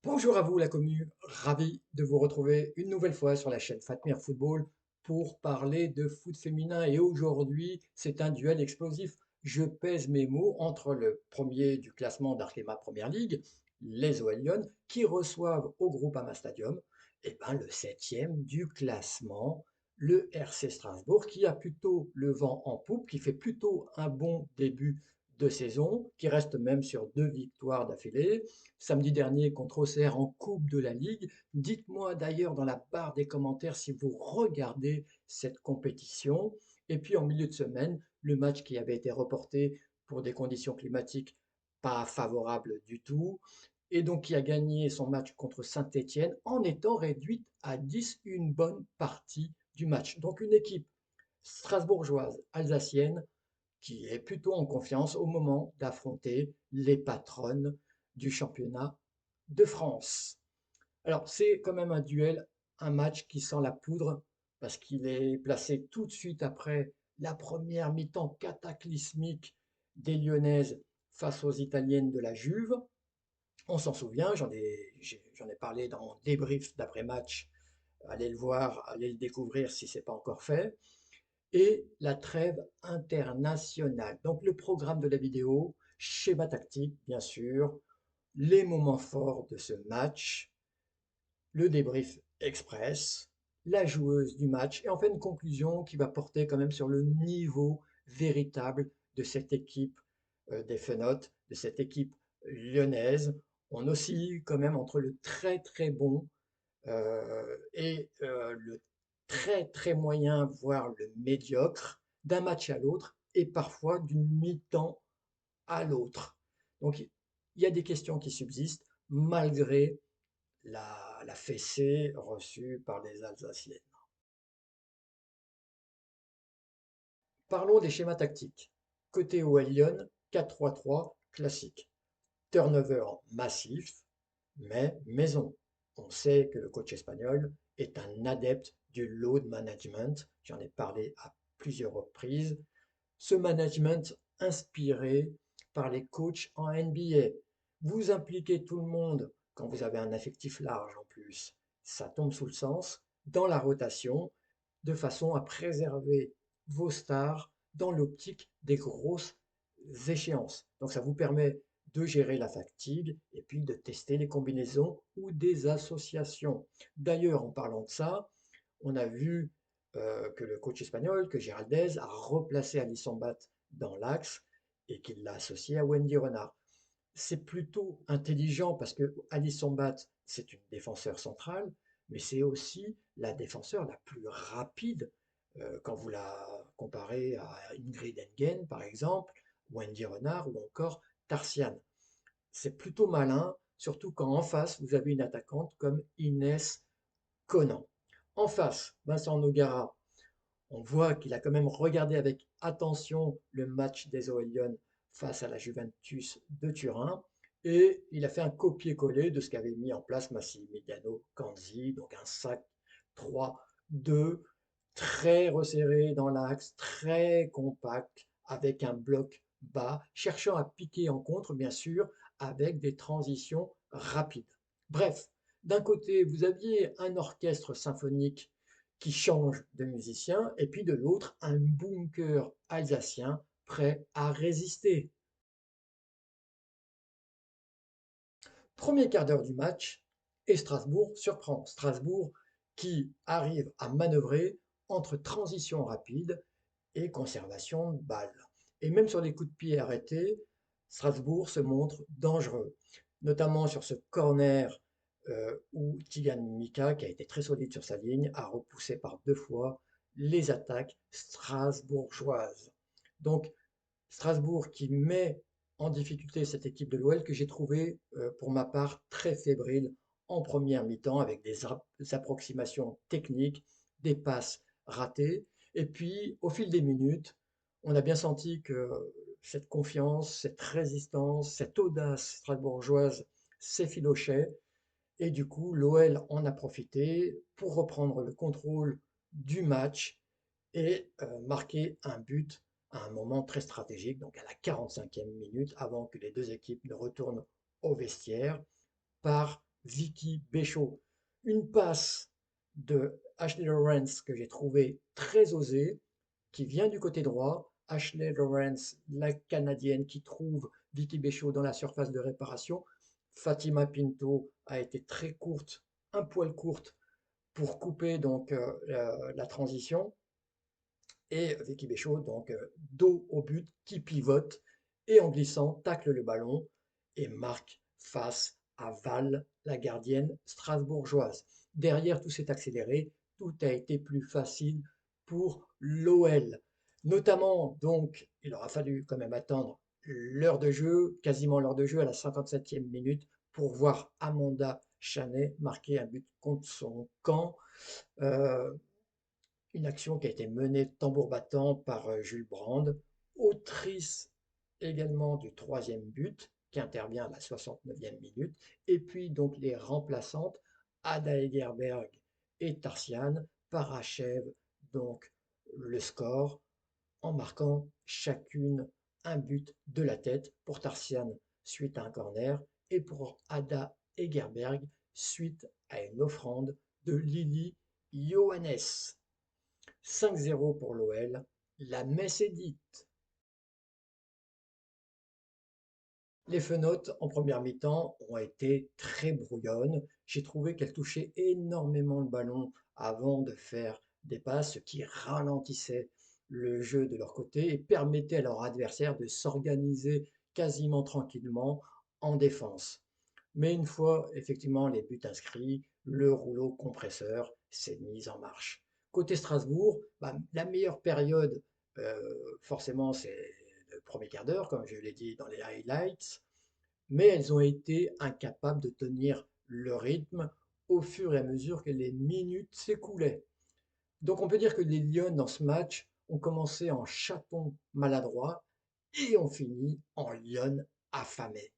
Bonjour à vous la commu, ravi de vous retrouver une nouvelle fois sur la chaîne Fatmir Football pour parler de foot féminin. Et aujourd'hui, c'est un duel explosif. Je pèse mes mots entre le premier du classement d'Arkema Première League, les OL Lyon, qui reçoivent au Groupama Stadium, et ben, le septième du classement, le RC Strasbourg, qui a plutôt le vent en poupe, qui fait plutôt un bon début de saison, qui reste même sur 2 victoires d'affilée samedi dernier contre Auxerre en Coupe de la Ligue. Dites-moi d'ailleurs dans la barre des commentaires si vous regardez cette compétition. Et puis en milieu de semaine, le match qui avait été reporté pour des conditions climatiques pas favorables du tout, et donc qui a gagné son match contre Saint-Étienne en étant réduite à 10 une bonne partie du match. Donc une équipe strasbourgeoise, alsacienne, qui est plutôt en confiance au moment d'affronter les patronnes du championnat de France. Alors, c'est quand même un duel, un match qui sent la poudre parce qu'il est placé tout de suite après la première mi-temps cataclysmique des Lyonnaises face aux Italiennes de la Juve. On s'en souvient, j'en ai parlé dans mon débrief d'après-match. Allez le voir, allez le découvrir si ce n'est pas encore fait. Et la trêve internationale. Donc le programme de la vidéo, schéma tactique, bien sûr, les moments forts de ce match, le débrief express, la joueuse du match, et enfin une conclusion qui va porter quand même sur le niveau véritable de cette équipe des Fenotes, de cette équipe lyonnaise. On oscille quand même entre le très très bon et le très très moyen, voire le médiocre, d'un match à l'autre et parfois d'une mi-temps à l'autre. Donc il y a des questions qui subsistent malgré la fessée reçue par les Alsaciennes. Parlons des schémas tactiques. Côté OL Lyon, 4-3-3 classique. Turnover massif, mais maison. On sait que le coach espagnol est un adepte du load management. J'en ai parlé à plusieurs reprises. Ce management inspiré par les coachs en NBA. Vous impliquez tout le monde quand vous avez un effectif large en plus. Ça tombe sous le sens dans la rotation de façon à préserver vos stars dans l'optique des grosses échéances. Donc ça vous permet de gérer la fatigue et puis de tester les combinaisons ou des associations. D'ailleurs, en parlant de ça, on a vu que le coach espagnol, que Géraldez, a replacé Alisson Bat dans l'axe et qu'il l'a associé à Wendy Renard. C'est plutôt intelligent parce que Alisson Bat, c'est une défenseur centrale, mais c'est aussi la défenseur la plus rapide quand vous la comparez à Ingrid Engen, par exemple, Wendy Renard ou encore Tarsiane. C'est plutôt malin, surtout quand en face, vous avez une attaquante comme Inès Conan. En face, Vincent Nogara, on voit qu'il a quand même regardé avec attention le match des OL Lyon face à la Juventus de Turin et il a fait un copier-coller de ce qu'avait mis en place Massimiliano Canzi, donc un sac 3-2 très resserré dans l'axe, très compact, avec un bloc bas, cherchant à piquer en contre, bien sûr, avec des transitions rapides. Bref, d'un côté, vous aviez un orchestre symphonique qui change de musicien, et puis de l'autre, un bunker alsacien prêt à résister. Premier quart d'heure du match, et Strasbourg surprend. Strasbourg qui arrive à manœuvrer entre transition rapide et conservation de balles. Et même sur les coups de pied arrêtés, Strasbourg se montre dangereux, notamment sur ce corner où Tigan Mika, qui a été très solide sur sa ligne, a repoussé par 2 fois les attaques strasbourgeoises. Donc Strasbourg qui met en difficulté cette équipe de l'OL que j'ai trouvé pour ma part très fébrile en première mi-temps avec des approximations techniques, des passes ratées. Et puis au fil des minutes, on a bien senti que cette confiance, cette résistance, cette audace strasbourgeoise s'effilochait et du coup, l'OL en a profité pour reprendre le contrôle du match et marquer un but à un moment très stratégique, donc à la 45e minute, avant que les deux équipes ne retournent au vestiaire, par Vicky Béchot. Une passe de Ashley Lawrence que j'ai trouvé très osée, qui vient du côté droit. Ashley Lawrence, la Canadienne, qui trouve Vicky Béchot dans la surface de réparation. Fatima Pinto a été très courte, un poil courte, pour couper donc la transition. Et Vicky Béchot, donc dos au but, qui pivote et en glissant, tacle le ballon et marque face à Val, la gardienne strasbourgeoise. Derrière, tout s'est accéléré, tout a été plus facile pour l'OL. Notamment, donc, il aura fallu quand même attendre l'heure de jeu, quasiment l'heure de jeu à la 57e minute, pour voir Amanda Chanet marquer un but contre son camp. Euh, une action qui a été menée tambour battant par Jules Brand, autrice également du troisième but, qui intervient à la 69e minute, et puis donc les remplaçantes, Ada Egerberg et Tarsiane, parachèvent donc le score en marquant chacune un but de la tête pour Tarsiane suite à un corner et pour Ada Egerberg suite à une offrande de Lily Johannes. 5-0 pour l'OL, la messe est dite. Les fenotes en première mi-temps ont été très brouillonnes. J'ai trouvé qu'elles touchaient énormément le ballon avant de faire des passes, ce qui ralentissait le jeu de leur côté et permettait à leur adversaire de s'organiser quasiment tranquillement en défense. Mais une fois effectivement les buts inscrits, le rouleau compresseur s'est mis en marche. Côté Strasbourg, bah, la meilleure période, forcément, c'est le premier quart d'heure, comme je l'ai dit dans les highlights, mais elles ont été incapables de tenir le rythme au fur et à mesure que les minutes s'écoulaient. Donc on peut dire que les Lions dans ce match ont commencé en chaton maladroit et ont fini en lionne affamée.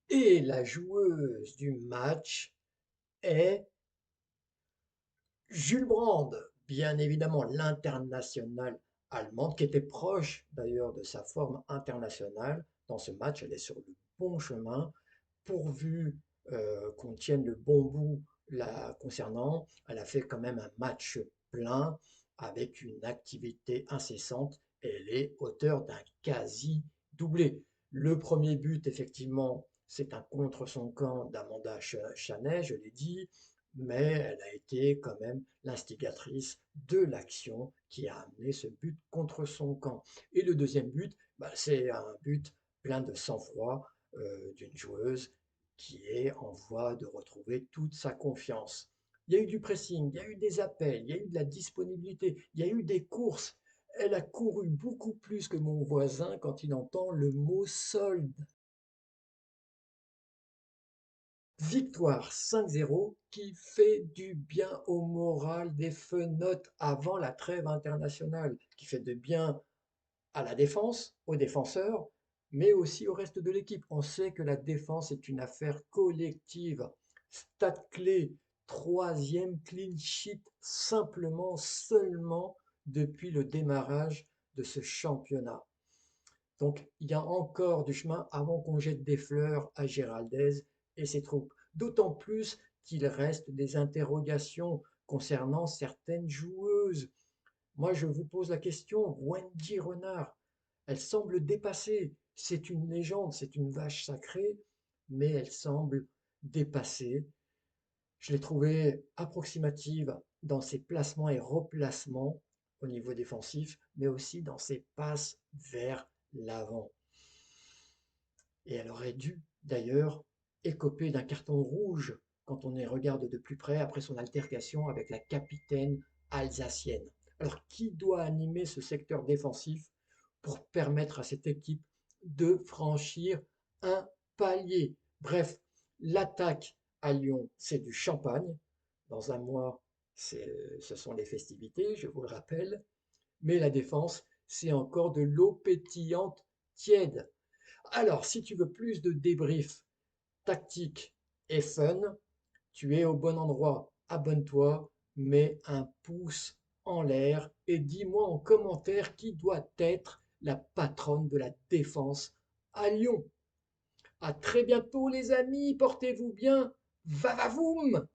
Et la joueuse du match est Jules Brand, bien évidemment l'internationale allemande, qui était proche d'ailleurs de sa forme internationale. Dans ce match, elle est sur le bon chemin, pourvu qu'on tienne le bon bout la concernant. Elle a fait quand même un match plein avec une activité incessante et elle est auteure d'un quasi doublé. Le premier but, effectivement, c'est un contre son camp d'Amanda Chanet, je l'ai dit, mais elle a été quand même l'instigatrice de l'action qui a amené ce but contre son camp. Et le deuxième but, bah, c'est un but plein de sang-froid d'une joueuse qui est en voie de retrouver toute sa confiance. Il y a eu du pressing, il y a eu des appels, il y a eu de la disponibilité, il y a eu des courses. Elle a couru beaucoup plus que mon voisin quand il entend le mot solde. Victoire 5-0 qui fait du bien au moral des fenotes avant la trêve internationale, qui fait de bien à la défense, aux défenseurs, mais aussi au reste de l'équipe. On sait que la défense est une affaire collective. Stat clé, troisième clean sheet simplement, seulement depuis le démarrage de ce championnat. Donc il y a encore du chemin avant qu'on jette des fleurs à Géraldez et ses troupes. D'autant plus qu'il reste des interrogations concernant certaines joueuses. Moi, je vous pose la question, Wendy Renard, elle semble dépassée. C'est une légende, c'est une vache sacrée, mais elle semble dépassée. Je l'ai trouvée approximative dans ses placements et replacements au niveau défensif, mais aussi dans ses passes vers l'avant. Et elle aurait dû, d'ailleurs, écoper d'un carton rouge quand on y regarde de plus près après son altercation avec la capitaine alsacienne. Alors, qui doit animer ce secteur défensif pour permettre à cette équipe de franchir un palier? Bref, l'attaque à Lyon, c'est du champagne. Dans un mois, ce sont les festivités, je vous le rappelle. Mais la défense, c'est encore de l'eau pétillante tiède. Alors, si tu veux plus de débriefs tactiques et fun, tu es au bon endroit. Abonne-toi, mets un pouce en l'air et dis-moi en commentaire qui doit être la patronne de la défense à Lyon. À très bientôt les amis, portez-vous bien. Va va voum!